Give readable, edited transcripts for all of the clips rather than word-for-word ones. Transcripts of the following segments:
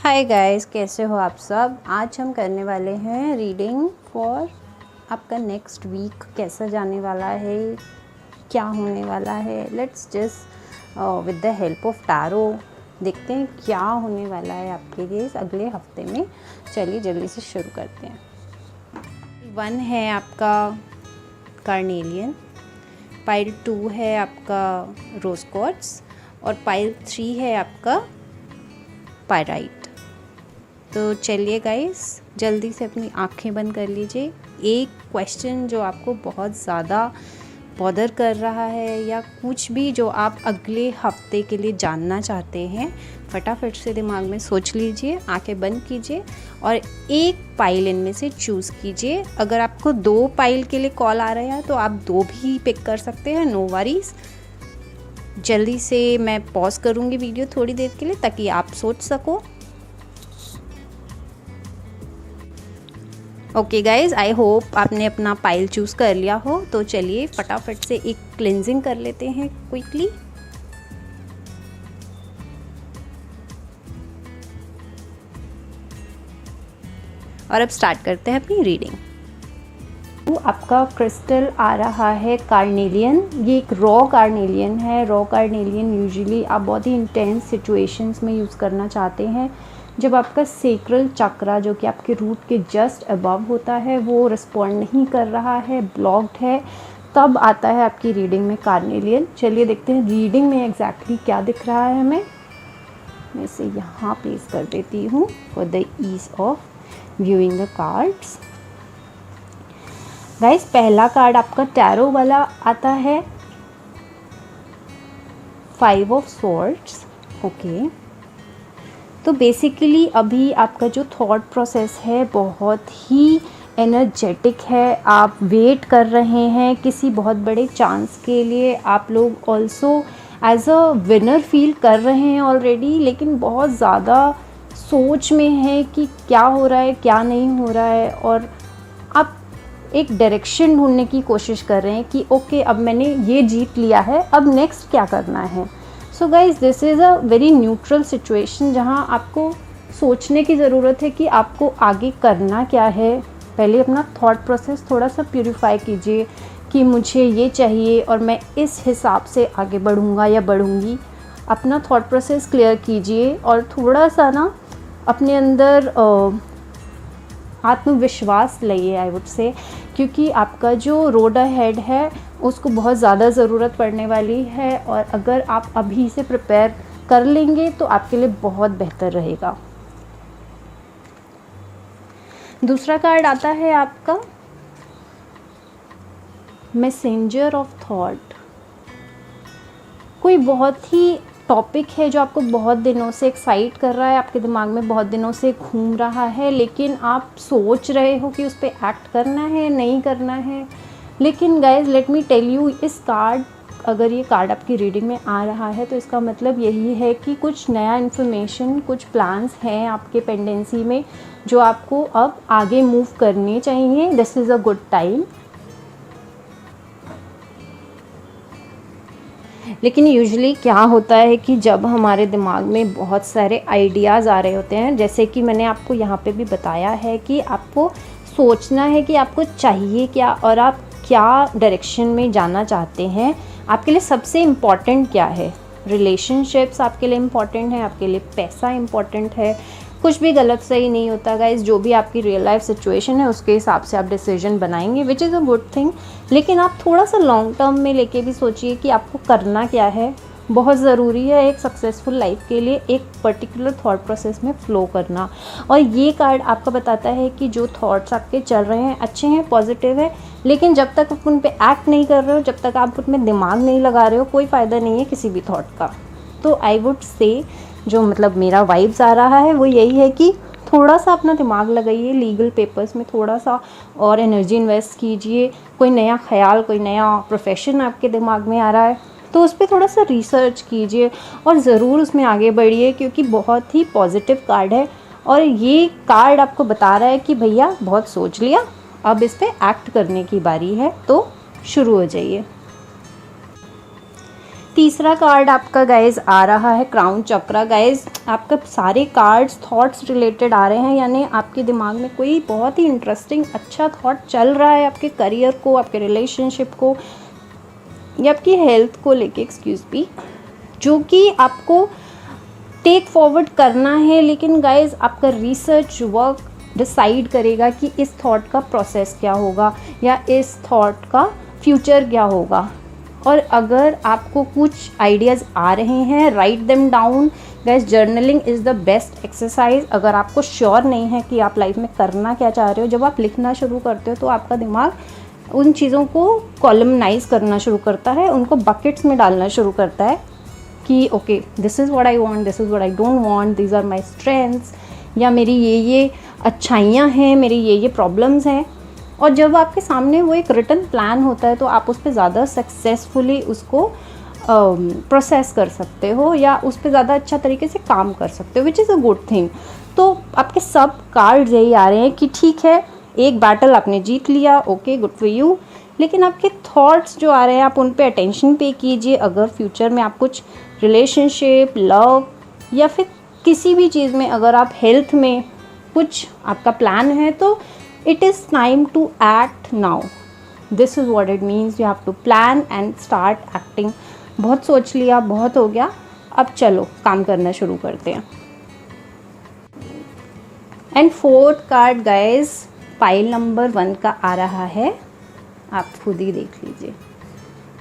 Hi guys, कैसे हो आप सब। आज हम करने वाले हैं रीडिंग फॉर आपका नेक्स्ट वीक कैसा जाने वाला है, क्या होने वाला है। Let's just with the help of tarot देखते हैं क्या होने वाला है आपके लिए अगले हफ्ते में। चलिए जल्दी से शुरू करते हैं। 1 है आपका कार्नेलियन, पाइल 2 है आपका रोज क्वार्ट्ज और पाइल 3 है आपका पायराइट। तो चलिए गाइस जल्दी से अपनी आंखें बंद कर लीजिए। एक क्वेश्चन जो आपको बहुत ज़्यादा बॉदर कर रहा है या कुछ भी जो आप अगले हफ्ते के लिए जानना चाहते हैं, फटाफट से दिमाग में सोच लीजिए, आंखें बंद कीजिए और एक पाइल इनमें से चूज़ कीजिए। अगर आपको 2 पाइल के लिए कॉल आ रहा है तो आप 2 भी पिक कर सकते हैं, नो वरीज। जल्दी से मैं पॉज करूँगी वीडियो थोड़ी देर के लिए ताकि आप सोच सको। ओके गाइज, आई होप आपने अपना पाइल चूज़ कर लिया हो। तो चलिए फटाफट से एक क्लिनजिंग कर लेते हैं क्विकली। और अब स्टार्ट करते हैं अपनी रीडिंग। तो आपका क्रिस्टल आ रहा है कार्नेलियन। ये एक रॉ कार्नेलियन है। रॉ कार्नेलियन यूजुअली आप बहुत ही इंटेंस सिचुएशंस में यूज़ करना चाहते हैं। जब आपका सेक्रल चक्रा जो कि आपके रूट के जस्ट अबव होता है वो रिस्पॉन्ड नहीं कर रहा है, ब्लॉक्ड है, तब आता है आपकी रीडिंग में कार्नेलियन। चलिए देखते हैं रीडिंग में एग्जैक्टली क्या दिख रहा है हमें। मैं इसे यहाँ प्लेस कर देती हूँ for the ease of viewing the cards. Guys पहला कार्ड आपका टैरो वाला आता है 5 ऑफ स्वॉर्ड्स। ओके, तो बेसिकली अभी आपका जो थॉट प्रोसेस है बहुत ही एनर्जेटिक है। आप वेट कर रहे हैं किसी बहुत बड़े चांस के लिए। आप लोग also as a winner feel कर रहे हैं ऑलरेडी, लेकिन बहुत ज़्यादा सोच में है कि क्या हो रहा है क्या नहीं हो रहा है। और आप एक डायरेक्शन ढूंढने की कोशिश कर रहे हैं कि ओके अब मैंने ये जीत लिया है, अब नेक्स्ट क्या करना है। So guys this is a very neutral situation जहाँ आपको सोचने की ज़रूरत है कि आपको आगे करना क्या है। पहले अपना थॉट प्रोसेस थोड़ा सा प्यूरिफाई कीजिए कि मुझे ये चाहिए और मैं इस हिसाब से आगे बढ़ूँगा या बढ़ूँगी। अपना थॉट प्रोसेस क्लियर कीजिए और थोड़ा सा ना अपने अंदर आत्मविश्वास लाइए आई वुड से, क्योंकि आपका जो रोड अहेड है उसको बहुत ज़्यादा ज़रूरत पड़ने वाली है। और अगर आप अभी से प्रिपेयर कर लेंगे तो आपके लिए बहुत बेहतर रहेगा। दूसरा कार्ड आता है आपका मैसेंजर ऑफ थॉट। कोई बहुत ही टॉपिक है जो आपको बहुत दिनों से एक्साइट कर रहा है, आपके दिमाग में बहुत दिनों से घूम रहा है, लेकिन आप सोच रहे हो कि उस पर एक्ट करना है नहीं करना है। लेकिन guys let me tell you, इस कार्ड अगर ये कार्ड आपकी रीडिंग में आ रहा है तो इसका मतलब यही है कि कुछ नया इन्फॉर्मेशन, कुछ प्लान्स हैं आपके पेंडेंसी में जो आपको अब आगे मूव करने चाहिए। This is a good time. लेकिन यूजुअली क्या होता है कि जब हमारे दिमाग में बहुत सारे आइडियाज़ आ रहे होते हैं, जैसे कि मैंने आपको यहाँ पे भी बताया है कि आपको सोचना है कि आपको चाहिए क्या और आप क्या डायरेक्शन में जाना चाहते हैं। आपके लिए सबसे इम्पॉर्टेंट क्या है। रिलेशनशिप्स आपके लिए इम्पॉर्टेंट है, आपके लिए पैसा इम्पॉर्टेंट है। कुछ भी गलत सही नहीं होता गाइज, जो भी आपकी रियल लाइफ सिचुएशन है उसके हिसाब से आप डिसीजन बनाएंगे, which is a good thing. लेकिन आप थोड़ा सा लॉन्ग टर्म में लेके भी सोचिए कि आपको करना क्या है। बहुत ज़रूरी है एक सक्सेसफुल लाइफ के लिए एक पर्टिकुलर थॉट प्रोसेस में फ़्लो करना। और ये कार्ड आपका बताता है कि जो थॉट्स आपके चल रहे हैं अच्छे हैं, पॉजिटिव है, लेकिन जब तक आप उन पे एक्ट नहीं कर रहे हो, जब तक आप उनमें दिमाग नहीं लगा रहे हो, कोई फ़ायदा नहीं है किसी भी थॉट का। तो आई वुड से जो मतलब मेरा वाइब्स आ रहा है वो यही है कि थोड़ा सा अपना दिमाग लगाइए, लीगल पेपर्स में थोड़ा सा और एनर्जी इन्वेस्ट कीजिए। कोई नया ख्याल, कोई नया प्रोफेशन आपके दिमाग में आ रहा है तो उस पर थोड़ा सा रिसर्च कीजिए और ज़रूर उसमें आगे बढ़िए, क्योंकि बहुत ही पॉजिटिव कार्ड है। और ये कार्ड आपको बता रहा है कि भैया बहुत सोच लिया, अब इस पर एक्ट करने की बारी है, तो शुरू हो जाइए। तीसरा कार्ड आपका गाइज आ रहा है क्राउन चक्रा। गाइज आपका सारे कार्ड्स थॉट्स रिलेटेड आ रहे हैं, यानी आपके दिमाग में कोई बहुत ही इंटरेस्टिंग अच्छा थॉट चल रहा है आपके करियर को, आपके रिलेशनशिप को या आपकी हेल्थ को लेके, एक्सक्यूज मी, जो कि आपको टेक फॉरवर्ड करना है। लेकिन गाइज आपका रिसर्च वर्क डिसाइड करेगा कि इस थॉट का प्रोसेस क्या होगा या इस थॉट का फ्यूचर क्या होगा। और अगर आपको कुछ आइडियाज़ आ रहे हैं, write them down. Guys journaling is the best exercise. अगर आपको श्योर नहीं है कि आप लाइफ में करना क्या चाह रहे हो, जब आप लिखना शुरू करते हो तो आपका दिमाग उन चीज़ों को कॉलमनाइज करना शुरू करता है, उनको बकेट्स में डालना शुरू करता है कि okay this is what I want, this is what I don't want, these are my strengths, या मेरी ये अच्छाइयाँ हैं, मेरी ये प्रॉब्लम्स हैं। और जब आपके सामने वो एक रिटन प्लान होता है तो आप उस पर ज़्यादा सक्सेसफुली उसको प्रोसेस कर सकते हो या उस पर ज़्यादा अच्छा तरीके से काम कर सकते हो, which is a good thing. तो आपके सब कार्ड यही आ रहे हैं कि ठीक है, एक बैटल आपने जीत लिया, ओके गुड फॉर यू, लेकिन आपके थॉट्स जो आ रहे हैं आप उन पे अटेंशन पे कीजिए। अगर फ्यूचर में आप कुछ रिलेशनशिप, लव या फिर किसी भी चीज़ में, अगर आप हेल्थ में कुछ आपका प्लान है तो it is time to act now. This is what it means. You have to plan and start acting. बहुत सोच लिया, बहुत हो गया, अब चलो काम करना शुरू करते हैं। And fourth card guys pile number 1 का आ रहा है, आप खुद ही देख लीजिए,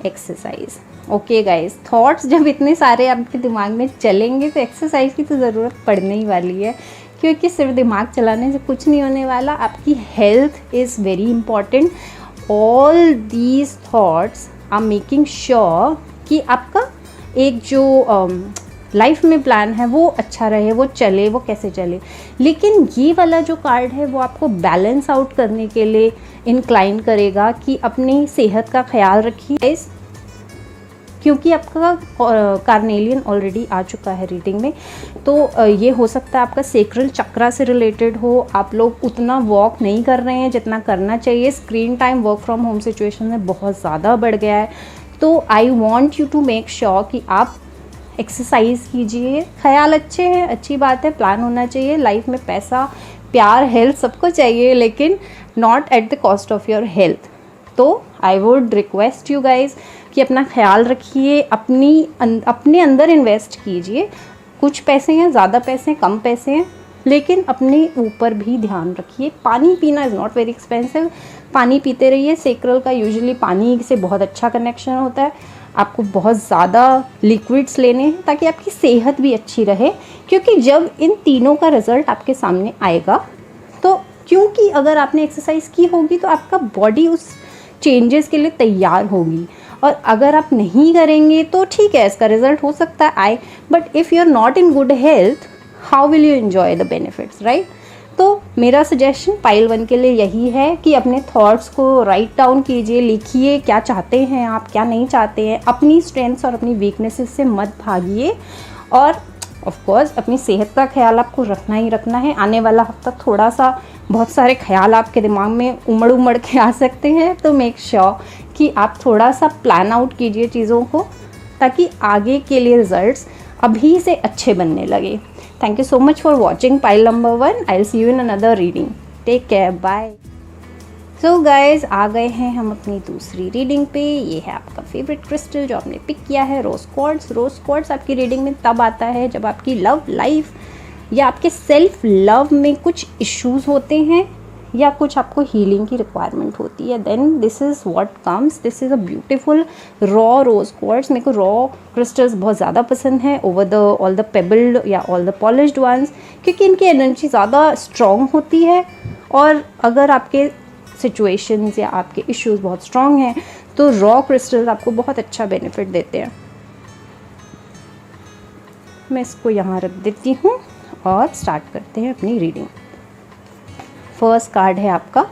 एक्सरसाइज। ओके गाइज, थॉट्स जब इतने सारे आपके दिमाग में चलेंगे तो एक्सरसाइज की तो ज़रूरत पड़ने ही वाली है, क्योंकि सिर्फ दिमाग चलाने से कुछ नहीं होने वाला। आपकी health is very important. All these thoughts are making sure कि आपका एक जो लाइफ में प्लान है वो अच्छा रहे, वो चले, वो कैसे चले। लेकिन ये वाला जो कार्ड है वो आपको बैलेंस आउट करने के लिए इंक्लाइन करेगा कि अपनी सेहत का ख्याल रखिए, क्योंकि आपका कार्नेलियन ऑलरेडी आ चुका है रीडिंग में। तो ये हो सकता है आपका सेक्रल चक्रा से रिलेटेड हो। आप लोग उतना वॉक नहीं कर रहे हैं जितना करना चाहिए। Screen time work from home situation में बहुत ज़्यादा बढ़ गया है। तो I want you to make sure कि आप एक्सरसाइज कीजिए। ख्याल अच्छे हैं, अच्छी बात है, प्लान होना चाहिए। लाइफ में पैसा, प्यार, हेल्थ सबको चाहिए, लेकिन not at the cost of your health. तो I would request you guys कि अपना ख्याल रखिए, अपने अंदर इन्वेस्ट कीजिए। कुछ पैसे हैं, ज़्यादा पैसे हैं, कम पैसे हैं, लेकिन अपने ऊपर भी ध्यान रखिए। पानी पीना इज़ नॉट वेरी एक्सपेंसिव, पानी पीते रहिए। सेक्रल का यूजुअली पानी से बहुत अच्छा कनेक्शन होता है। आपको बहुत ज़्यादा लिक्विड्स लेने हैं ताकि आपकी सेहत भी अच्छी रहे, क्योंकि जब इन तीनों का रिज़ल्ट आपके सामने आएगा तो, क्योंकि अगर आपने एक्सरसाइज की होगी तो आपका बॉडी उस चेंजेस के लिए तैयार होगी, और अगर आप नहीं करेंगे तो ठीक है, इसका रिजल्ट हो सकता है आए, but if you are not in good health how will you enjoy the benefits, right. तो मेरा सजेशन पाइल 1 के लिए यही है कि अपने थॉट्स को राइट डाउन कीजिए, लिखिए क्या चाहते हैं आप, क्या नहीं चाहते हैं। अपनी स्ट्रेंथ्स और अपनी वीकनेसेस से मत भागिए, और ऑफ कोर्स अपनी सेहत का ख्याल आपको रखना ही रखना है। आने वाला हफ्ता थोड़ा सा बहुत सारे ख्याल आपके दिमाग में उमड़ के आ सकते हैं, तो मेक श्योर कि आप थोड़ा सा प्लान आउट कीजिए चीज़ों को, ताकि आगे के लिए रिजल्ट्स अभी से अच्छे बनने लगे। Thank you so much for watching pile number 1। I will see you in another reading. Take care, bye. So guys, आ गए हैं हम अपनी दूसरी रीडिंग पे। ये है आपका फेवरेट क्रिस्टल जो आपने पिक किया है, रोज क्वार्ट्ज। रोज क्वार्ट्ज आपकी रीडिंग में तब आता है जब आपकी लव लाइफ या आपके सेल्फ लव में कुछ इश्यूज होते हैं या कुछ आपको हीलिंग की रिक्वायरमेंट होती है, then this is what comes. This is a beautiful raw rose quartz. मेरे को रॉ क्रिस्टल्स बहुत ज़्यादा पसंद है over the all the pebbled या ऑल द पॉलिश्ड वंस, क्योंकि इनकी एनर्जी ज़्यादा स्ट्रॉन्ग होती है। और अगर आपके सिचुएशंस या आपके इश्यूज बहुत स्ट्रॉन्ग हैं तो रॉ क्रिस्टल्स आपको बहुत अच्छा बेनिफिट देते हैं। मैं इसको यहाँ रख देती हूँ और स्टार्ट करते हैं अपनी रीडिंग। फर्स्ट कार्ड है आपका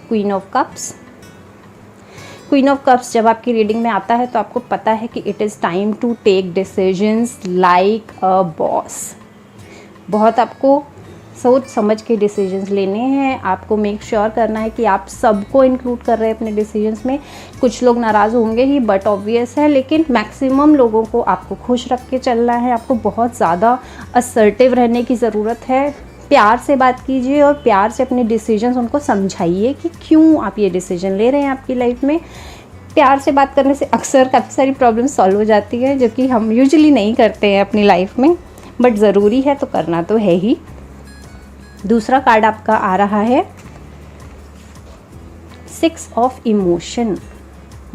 queen of cups. Queen of cups जब आपकी रीडिंग में आता है तो आपको पता है कि it is time to take decisions like a boss. बहुत आपको सोच समझ के डिसीजंस लेने हैं। आपको मेक श्योर करना है कि आप सबको इंक्लूड कर रहे हैं अपने डिसीजंस में। कुछ लोग नाराज़ होंगे ही, बट ऑब्वियस है, लेकिन मैक्सिमम लोगों को आपको खुश रख के चलना है। आपको बहुत ज़्यादा असर्टिव रहने की ज़रूरत है। प्यार से बात कीजिए और प्यार से अपने डिसीजंस उनको समझाइए कि क्यों आप ये डिसीजन ले रहे हैं आपकी लाइफ में। प्यार से बात करने से अक्सर काफ़ी सारी प्रॉब्लम सॉल्व हो जाती है, जो कि हम यूजुअली नहीं करते हैं अपनी लाइफ में, बट ज़रूरी है तो करना तो है ही। दूसरा कार्ड आपका आ रहा है 6 ऑफ इमोशन।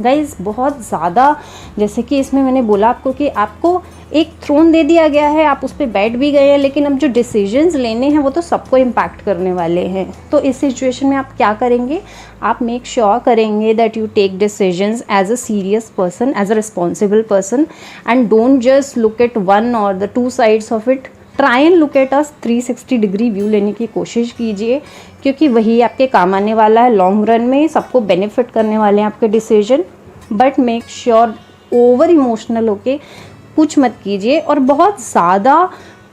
गाइज बहुत ज़्यादा, जैसे कि इसमें मैंने बोला आपको कि आपको एक थ्रोन दे दिया गया है, आप उस पर बैठ भी गए हैं, लेकिन अब जो डिसीजंस लेने हैं वो तो सबको इम्पैक्ट करने वाले हैं। तो इस सिचुएशन में आप क्या करेंगे? आप मेक श्योर करेंगे that you take decisions as a serious person, as a responsible person, and don't just look at one और the two sides of it. Try and look at a 360 degree view लेने की कोशिश कीजिए, क्योंकि वही आपके काम आने वाला है लॉन्ग रन में। सबको बेनिफिट करने वाले हैं आपके decision, but make sure over emotional होके कुछ मत कीजिए और बहुत ज़्यादा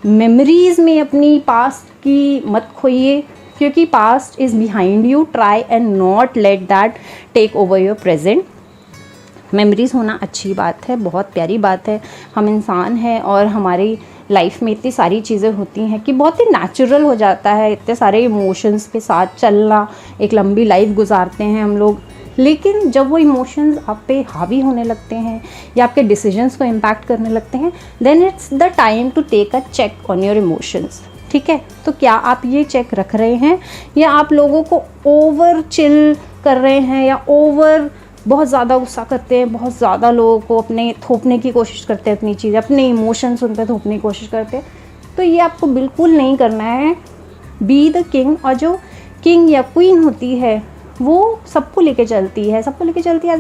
मेमोरीज में अपनी पास्ट की मत खोइए, क्योंकि past is behind you. Try and not let that take over your present. Memories होना अच्छी बात है, बहुत प्यारी बात है। हम इंसान हैं और हमारी लाइफ में इतनी सारी चीज़ें होती हैं कि बहुत ही नेचुरल हो जाता है इतने सारे इमोशंस के साथ चलना। एक लंबी लाइफ गुजारते हैं हम लोग, लेकिन जब वो इमोशंस आप पे हावी होने लगते हैं या आपके डिसीजंस को इम्पैक्ट करने लगते हैं, then it's the time to take a check on your emotions. ठीक है, तो क्या आप ये चेक रख रहे हैं, या आप लोगों को ओवर चिल कर रहे हैं, या ओवर बहुत ज़्यादा गुस्सा करते हैं, बहुत ज़्यादा लोगों को अपने थोपने की कोशिश करते हैं, अपनी चीज़ें, अपने इमोशंस उन पर थोपने की कोशिश करते हैं। तो ये आपको बिल्कुल नहीं करना है। Be the king. और जो किंग या क्वीन होती है वो सबको लेके चलती है, as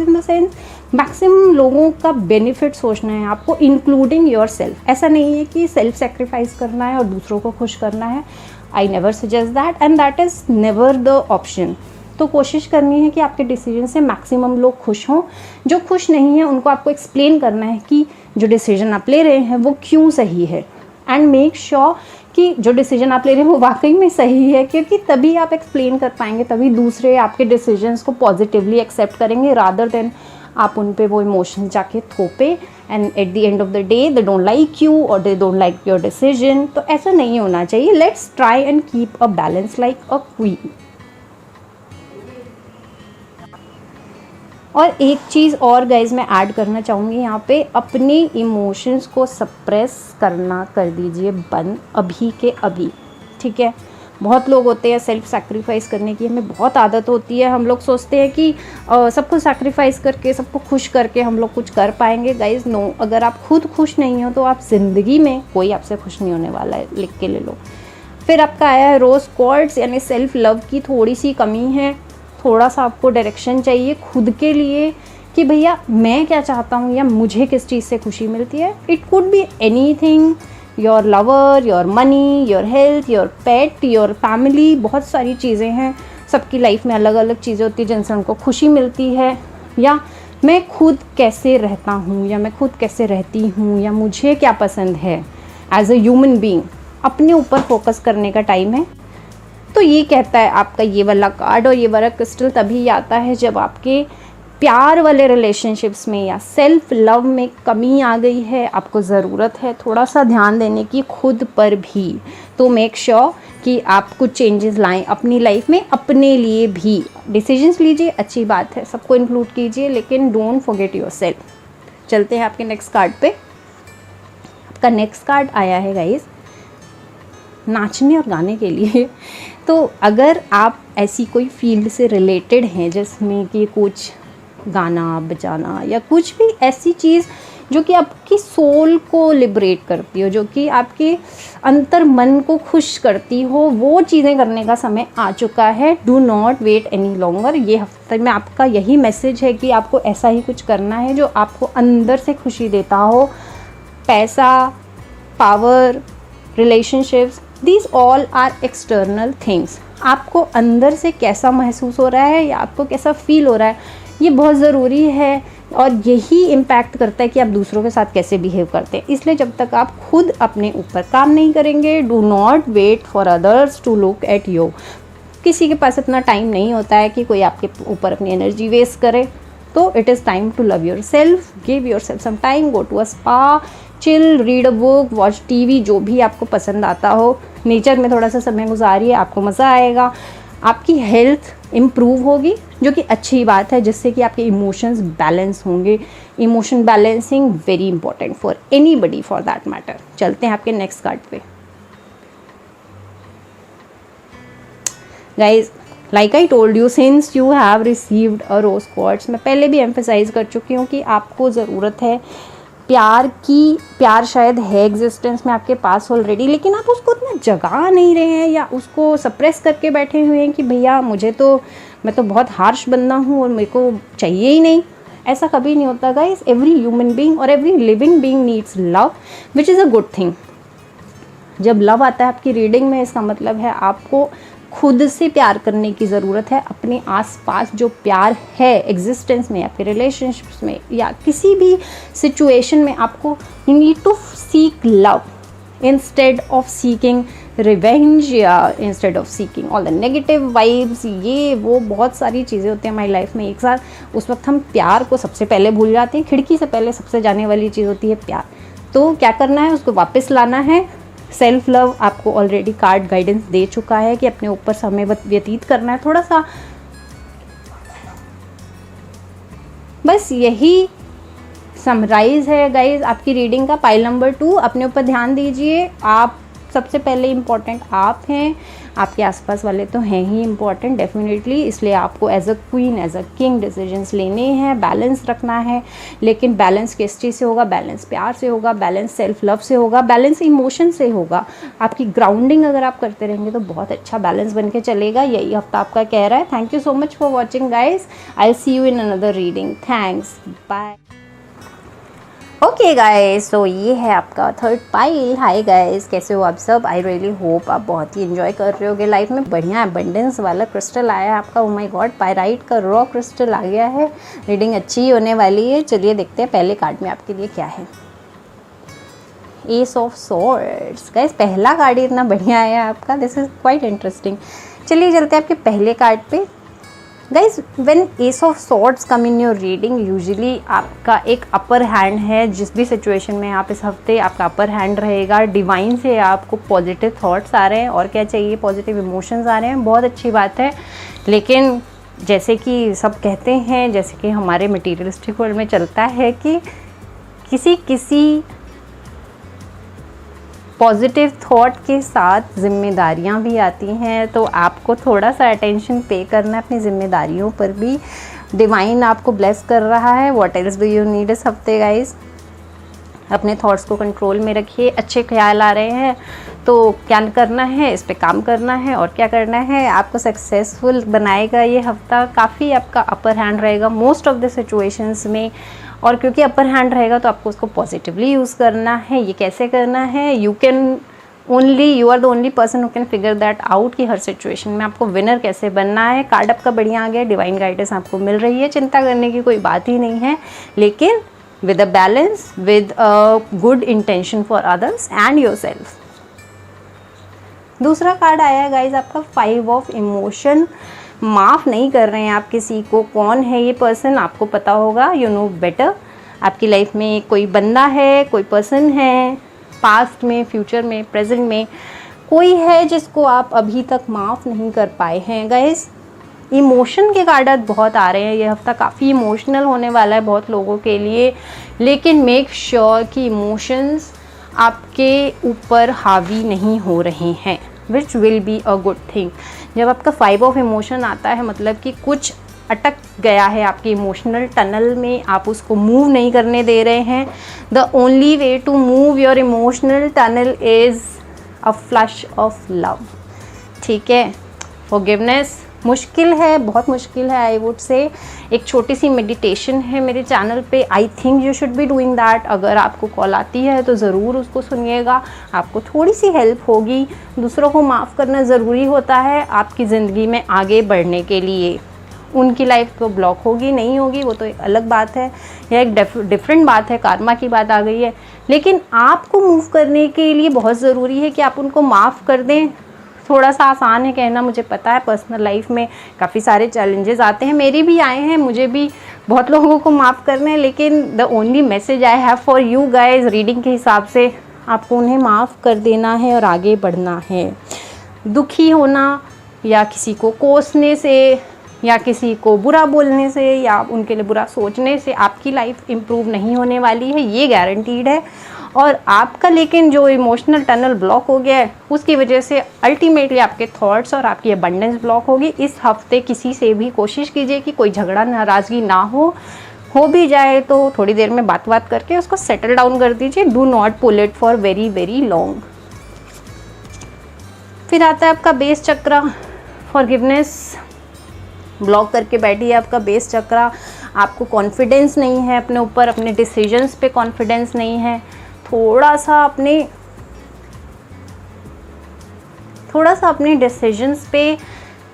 in the sense maximum लोगों का बेनिफिट सोचना है आपको, इंक्लूडिंग योर सेल्फ। ऐसा नहीं है कि सेल्फ सेक्रीफाइस करना है और दूसरों को खुश करना है। I never suggest that, and that is never the option. तो कोशिश करनी है कि आपके डिसीजन से मैक्सिमम लोग खुश हों। जो खुश नहीं है उनको आपको एक्सप्लेन करना है कि जो डिसीजन आप ले रहे हैं वो क्यों सही है, एंड मेक श्योर कि जो डिसीजन आप ले रहे हैं वो वाकई में सही है, क्योंकि तभी आप एक्सप्लेन कर पाएंगे, तभी दूसरे आपके डिसीजंस को पॉजिटिवली एक्सेप्ट करेंगे, रादर देन आप उन पे वो इमोशन जाके थोपे and at the end of the day they don't like you और they don't like your decision. तो ऐसा नहीं होना चाहिए। Let's try and keep a balance like a queen. और एक चीज़ और गाइज मैं ऐड करना चाहूँगी यहाँ पे, अपने इमोशंस को सप्रेस करना कर दीजिए बंद अभी के अभी। ठीक है, बहुत लोग होते हैं सेल्फ सैक्रिफाइस करने की हमें बहुत आदत होती है। हम लोग सोचते हैं कि सबको सैक्रिफाइस करके, सबको खुश करके हम लोग कुछ कर पाएंगे। गाइज नो, अगर आप खुद खुश नहीं हो तो आप ज़िंदगी में कोई आपसे खुश नहीं होने वाला है। लिख के ले लो। फिर आपका आया है रोज़ क्वार्ट्स, यानी सेल्फ लव की थोड़ी सी कमी है। थोड़ा सा आपको डायरेक्शन चाहिए खुद के लिए कि भैया मैं क्या चाहता हूँ या मुझे किस चीज़ से खुशी मिलती है। It could be anything, your lover, your money, your health, your pet, your family. बहुत सारी चीज़ें हैं, सबकी लाइफ में अलग अलग चीज़ें होती हैं जिनसे उनको खुशी मिलती है। या मैं खुद कैसे रहता हूँ, या मैं खुद कैसे रहती हूँ, या मुझे क्या पसंद है एज अ ह्यूमन बीइंग। अपने ऊपर फोकस करने का टाइम है। तो ये कहता है आपका ये वाला कार्ड, और ये वाला क्रिस्टल तभी आता है जब आपके प्यार वाले रिलेशनशिप्स में या सेल्फ लव में कमी आ गई है, आपको ज़रूरत है थोड़ा सा ध्यान देने की खुद पर भी। तो मेक श्योर कि आप कुछ चेंजेस लाएं अपनी लाइफ में, अपने लिए भी। डिसीजंस लीजिए, अच्छी बात है, सबको इंक्लूड कीजिए, लेकिन डोंट फॉरगेट योर सेल्फ। चलते हैं आपके नेक्स्ट कार्ड पे। आपका नेक्स्ट कार्ड आया है गाइस नाचने और गाने के लिए। तो अगर आप ऐसी कोई फील्ड से रिलेटेड हैं जिसमें कि कुछ गाना बजाना या कुछ भी ऐसी चीज़ जो कि आपकी सोल को लिबरेट करती हो, जो कि आपके अंतर मन को खुश करती हो, वो चीज़ें करने का समय आ चुका है। Do not wait any longer. ये हफ्ते में आपका यही मैसेज है कि आपको ऐसा ही कुछ करना है जो आपको अंदर से खुशी देता हो। पैसा, power, relationships, these all are external things. आपको अंदर से कैसा महसूस हो रहा है या आपको कैसा फील हो रहा है, ये बहुत ज़रूरी है और यही इम्पैक्ट करता है कि आप दूसरों के साथ कैसे बिहेव करते हैं। इसलिए जब तक आप खुद अपने ऊपर काम नहीं करेंगे, do not wait for others to look at you. किसी के पास इतना टाइम नहीं होता है कि कोई आपके ऊपर अपनी एनर्जी वेस्ट करे। तो it is time to love yourself, give yourself some time, go to a spa, chill, read a book, watch TV, जो भी आपको पसंद आता हो। नेचर में थोड़ा सा समय गुजारिए, आपको मज़ा आएगा, आपकी हेल्थ इम्प्रूव होगी, जो कि अच्छी बात है, जिससे कि आपके इमोशंस बैलेंस होंगे। Emotion balancing very important for anybody for that matter. चलते हैं आपके नेक्स्ट कार्ड पे। Guys, like I told you, since you have received a rose quartz, मैं पहले भी एम्फेसाइज कर चुकी हूँ कि आपको ज़रूरत है प्यार की। प्यार शायद है एग्जिस्टेंस में आपके पास ऑलरेडी, लेकिन आप उसको इतना जगा नहीं रहे हैं या उसको सप्रेस करके बैठे हुए हैं कि भैया मैं तो बहुत हार्श बंदा हूँ और मेरे को चाहिए ही नहीं। ऐसा कभी नहीं होता गाइस। एवरी ह्यूमन बीइंग और every living being needs love, which is a good thing. जब लव आता है आपकी रीडिंग में, इसका मतलब है आपको खुद से प्यार करने की ज़रूरत है। अपने आसपास जो प्यार है एग्जिस्टेंस में, आपके रिलेशनशिप्स में या किसी भी सिचुएशन में, आपको you need to seek love instead of seeking revenge या instead of seeking all the negative vibes. ये वो बहुत सारी चीज़ें होती हैं हमारी लाइफ में एक साथ। उस वक्त हम प्यार को सबसे पहले भूल जाते हैं। खिड़की से पहले सबसे जाने वाली चीज़ होती है प्यार। तो क्या करना है, उसको वापस लाना है। सेल्फ लव आपको ऑलरेडी कार्ड गाइडेंस दे चुका है कि अपने ऊपर समय व्यतीत करना है थोड़ा सा। बस यही समराइज है गाइज आपकी रीडिंग का। पाइल नंबर 2, अपने ऊपर ध्यान दीजिए। आप सबसे पहले इम्पॉर्टेंट आप हैं, आपके आसपास वाले तो हैं ही इम्पॉर्टेंट डेफिनेटली, इसलिए आपको as a queen, as a king decisions लेने हैं, बैलेंस रखना है। लेकिन बैलेंस किस चीज़ से होगा? बैलेंस प्यार से होगा, बैलेंस सेल्फ लव से होगा, बैलेंस इमोशन से होगा। आपकी ग्राउंडिंग अगर आप करते रहेंगे तो बहुत अच्छा बैलेंस बन के चलेगा। यही हफ्ता आपका कह रहा है। Thank you so much for watching guys. I will see you in another reading. Thanks, bye. Okay guys, तो ये है आपका थर्ड पाइल। हाय गाइस, कैसे हो आप सब? आई रियली होप आप बहुत ही एंजॉय कर रहे होगे लाइफ में। बढ़िया एबंडेंस वाला क्रिस्टल आया है आपका। ओ माय गॉड, पायराइट का रॉ क्रिस्टल आ गया है। रीडिंग अच्छी ही होने वाली है। चलिए देखते हैं पहले कार्ड में आपके लिए क्या है। S of swords. गाइस, पहला कार्ड ही इतना बढ़िया आया आपका, दिस इज क्वाइट इंटरेस्टिंग। चलिए चलते हैं आपके पहले कार्ड पे। Guys, when S of swords come in your reading, usually आपका एक अपर हैंड है। जिस भी सिचुएशन में आप इस हफ्ते, आपका अपर हैंड रहेगा। डिवाइन से आपको पॉजिटिव थॉट्स आ रहे हैं और क्या चाहिए, पॉजिटिव इमोशंस आ रहे हैं, बहुत अच्छी बात है। लेकिन जैसे कि सब कहते हैं, जैसे कि हमारे मटीरियलिस्टिक वर्ल्ड में चलता है कि किसी पॉजिटिव थॉट के साथ जिम्मेदारियां भी आती हैं। तो आपको थोड़ा सा अटेंशन पे करना है अपनी जिम्मेदारियों पर भी। डिवाइन आपको ब्लेस कर रहा है। What else do you need इस हफ्ते गाइस? अपने थॉट्स को कंट्रोल में रखिए। अच्छे ख्याल आ रहे हैं तो क्या करना है, इस पे काम करना है और क्या करना है। आपको सक्सेसफुल बनाएगा ये हफ्ता। काफ़ी आपका अपर हैंड रहेगा मोस्ट ऑफ द सिचुएशंस में। और क्योंकि अपर हैंड रहेगा तो आपको उसको पॉजिटिवली यूज़ करना है। ये कैसे करना है? You are the only person who can figure that out कि हर सिचुएशन में आपको विनर कैसे बनना है। कार्ड आपका बढ़िया आ गया, डिवाइन गाइडेंस आपको मिल रही है। चिंता करने की कोई बात ही नहीं है, लेकिन with a balance, with a good intention for others and your self. दूसरा कार्ड आया है गाइज आपका 5 ऑफ इमोशन। माफ़ नहीं कर रहे हैं आप किसी को। कौन है ये पर्सन आपको पता होगा, यू नो बेटर। आपकी लाइफ में कोई बंदा है, कोई पर्सन है, पास्ट में, फ्यूचर में, प्रेजेंट में कोई है जिसको आप अभी तक माफ़ नहीं कर पाए हैं गाइस। इमोशन के कार्ड बहुत आ रहे हैं ये हफ्ता। काफ़ी इमोशनल होने वाला है बहुत लोगों के लिए। लेकिन मेक श्योर कि इमोशंस आपके ऊपर हावी नहीं हो रहे हैं, which will be a good thing. जब आपका 5 ऑफ इमोशन आता है मतलब कि कुछ अटक गया है आपके इमोशनल टनल में, आप उसको मूव नहीं करने दे रहे हैं। The only way to move your emotional tunnel is a flush of love. ठीक है, फॉरगिवनेस मुश्किल है, बहुत मुश्किल है। आई वुड से एक छोटी सी मेडिटेशन है मेरे चैनल पे। I think you should be doing that. अगर आपको कॉल आती है तो ज़रूर उसको सुनिएगा, आपको थोड़ी सी हेल्प होगी। दूसरों को माफ़ करना ज़रूरी होता है आपकी ज़िंदगी में आगे बढ़ने के लिए। उनकी लाइफ तो ब्लॉक होगी नहीं होगी वो तो एक अलग बात है, या एक डिफरेंट बात है, कार्मा की बात आ गई है। लेकिन आपको मूव करने के लिए बहुत ज़रूरी है कि आप उनको माफ़ कर दें। थोड़ा सा आसान है कहना, मुझे पता है पर्सनल लाइफ में काफ़ी सारे चैलेंजेस आते हैं, मेरे भी आए हैं, मुझे भी बहुत लोगों को माफ़ करना है। लेकिन the only message I have for you guys reading के हिसाब से, आपको उन्हें माफ़ कर देना है और आगे बढ़ना है। दुखी होना या किसी को कोसने से या किसी को बुरा बोलने से या उनके लिए बुरा सोचने से आपकी लाइफ इम्प्रूव नहीं होने वाली है, ये गारंटीड है। और आपका लेकिन जो इमोशनल टनल ब्लॉक हो गया है उसकी वजह से अल्टीमेटली आपके थॉट्स और आपकी अबंडेंस ब्लॉक होगी। इस हफ्ते किसी से भी कोशिश कीजिए कि कोई झगड़ा नाराज़गी ना हो भी जाए तो थोड़ी देर में बात करके उसको सेटल डाउन कर दीजिए। Do not pull it for very very long. फिर आता है आपका बेस चक्रा, फॉरगिवनेस ब्लॉक करके बैठी है आपका बेस चक्रा। आपको कॉन्फिडेंस नहीं है अपने ऊपर, अपने डिसीजंस पे कॉन्फिडेंस नहीं है। थोड़ा सा अपने डिसीजंस पे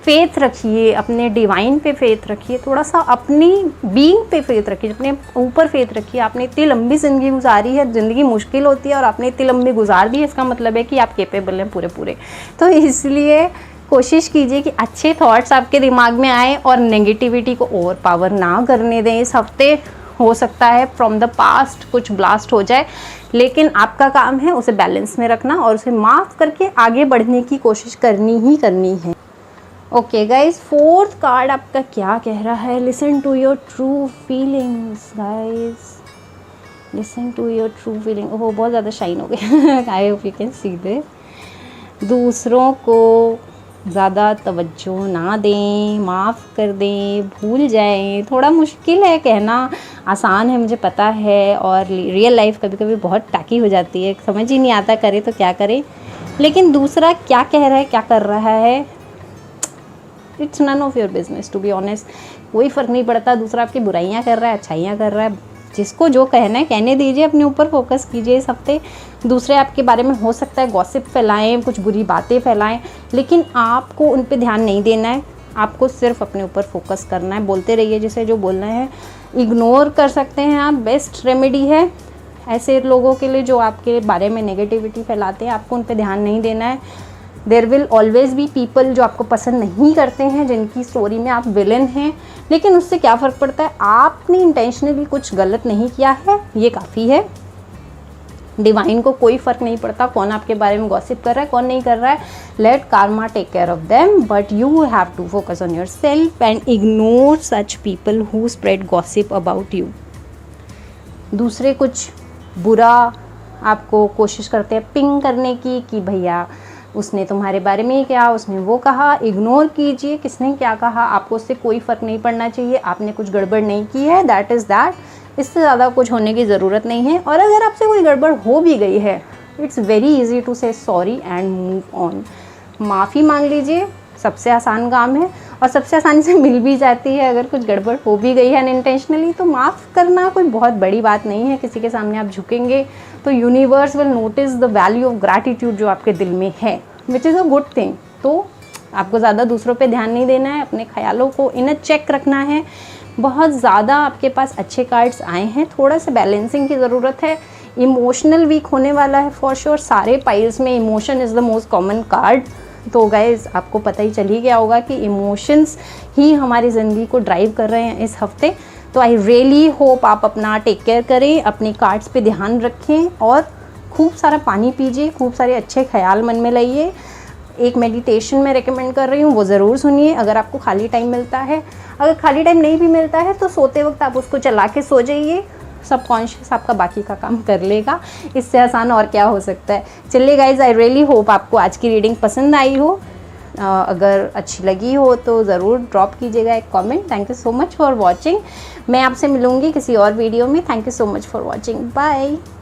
फेथ रखिए, अपने डिवाइन पे फेथ रखिए, थोड़ा सा अपनी बीइंग पे फेथ रखिए, अपने ऊपर फेथ रखिए। आपने इतनी लंबी ज़िंदगी गुजारी है, ज़िंदगी मुश्किल होती है और आपने इतनी लंबी गुजार दी है, इसका मतलब है कि आप कैपेबल हैं पूरे। तो इसलिए कोशिश कीजिए कि अच्छे थॉट्स आपके दिमाग में आए और नेगेटिविटी को ओवर पावर ना करने दें। इस हफ्ते हो सकता है फ्रॉम द पास्ट कुछ ब्लास्ट हो जाए, लेकिन आपका काम है उसे बैलेंस में रखना और उसे माफ़ करके आगे बढ़ने की कोशिश करनी ही करनी है। ओके गाइज, फोर्थ कार्ड आपका क्या कह रहा है? Listen to your true feelings guys, listen to your true feeling. Oh बहुत ज़्यादा शाइन हो गया, I hope you can see this. दूसरों को ज़्यादा तवज्जो ना दें, माफ़ कर दें, भूल जाएं। थोड़ा मुश्किल है कहना, आसान है मुझे पता है, और रियल लाइफ कभी कभी बहुत टाकी हो जाती है, समझ ही नहीं आता करे तो क्या करें। लेकिन दूसरा क्या कह रहा है, क्या कर रहा है, it's none of your business to be honest. कोई फ़र्क नहीं पड़ता दूसरा आपकी बुराइयाँ कर रहा है अच्छाइयाँ कर रहा है, जिसको जो कहना है कहने दीजिए, अपने ऊपर फोकस कीजिए इस हफ्ते। दूसरे आपके बारे में हो सकता है गॉसिप फैलाएं, कुछ बुरी बातें फैलाएं, लेकिन आपको उन पे ध्यान नहीं देना है, आपको सिर्फ अपने ऊपर फोकस करना है। बोलते रहिए जिसे जो बोलना है, इग्नोर कर सकते हैं आप, बेस्ट रेमेडी है ऐसे लोगों के लिए जो आपके बारे में नेगेटिविटी फैलाते हैं। आपको उन पे ध्यान नहीं देना है। There will always be people जो आपको पसंद नहीं करते हैं, जिनकी स्टोरी में आप विलन हैं, लेकिन उससे क्या फ़र्क पड़ता है, आपने इंटेंशनली कुछ गलत नहीं किया है, ये काफ़ी है। डिवाइन को कोई फ़र्क नहीं पड़ता कौन आपके बारे में गॉसिप कर रहा है कौन नहीं कर रहा है। Let karma take care of them, but you have to focus on yourself and ignore such people who spread gossip about you. दूसरे कुछ बुरा आपको कोशिश करते हैं पिंग करने की कि भैया उसने तुम्हारे बारे में क्या, उसने वो कहा। इग्नोर कीजिए किसने क्या कहा, आपको उससे कोई फ़र्क नहीं पड़ना चाहिए। आपने कुछ गड़बड़ नहीं की है, दैट इज़ दैट, इससे ज़्यादा कुछ होने की ज़रूरत नहीं है। और अगर आपसे कोई गड़बड़ हो भी गई है, इट्स वेरी इजी टू से सॉरी एंड मूव ऑन। माफ़ी मांग लीजिए, सबसे आसान काम है और सबसे आसानी से मिल भी जाती है। अगर कुछ गड़बड़ हो भी गई है अनइंटेंशनली तो माफ़ करना कोई बहुत बड़ी बात नहीं है। किसी के सामने आप झुकेंगे तो universe will notice the value of gratitude जो आपके दिल में है, which is a good thing. तो आपको ज़्यादा दूसरों पे ध्यान नहीं देना है, अपने ख्यालों को इनर चेक रखना है। बहुत ज़्यादा आपके पास अच्छे कार्ड्स आए हैं, थोड़ा सा बैलेंसिंग की ज़रूरत है। इमोशनल वीक होने वाला है फॉर श्योर। सारे पाइल्स में emotion is the most common card. तो गाइज़ आपको पता ही चल ही गया होगा कि इमोशंस ही हमारी ज़िंदगी को ड्राइव कर रहे हैं इस हफ्ते। तो आई रियली होप आप अपना टेक केयर करें, अपने कार्ड्स पे ध्यान रखें और खूब सारा पानी पीजिए, खूब सारे अच्छे ख्याल मन में लाइए। एक मेडिटेशन मैं रेकमेंड कर रही हूँ, वो ज़रूर सुनिए अगर आपको खाली टाइम मिलता है। अगर खाली टाइम नहीं भी मिलता है तो सोते वक्त आप उसको चला के सो जाइए, सबकॉन्शियस आपका बाकी का काम कर लेगा। इससे आसान और क्या हो सकता है। चलिए गाइज, आई रियली होप आपको आज की रीडिंग पसंद आई हो। अगर अच्छी लगी हो तो ज़रूर ड्रॉप कीजिएगा एक comment. Thank you so much for watching. मैं आपसे मिलूँगी किसी और वीडियो में। Thank you so much for watching. Bye.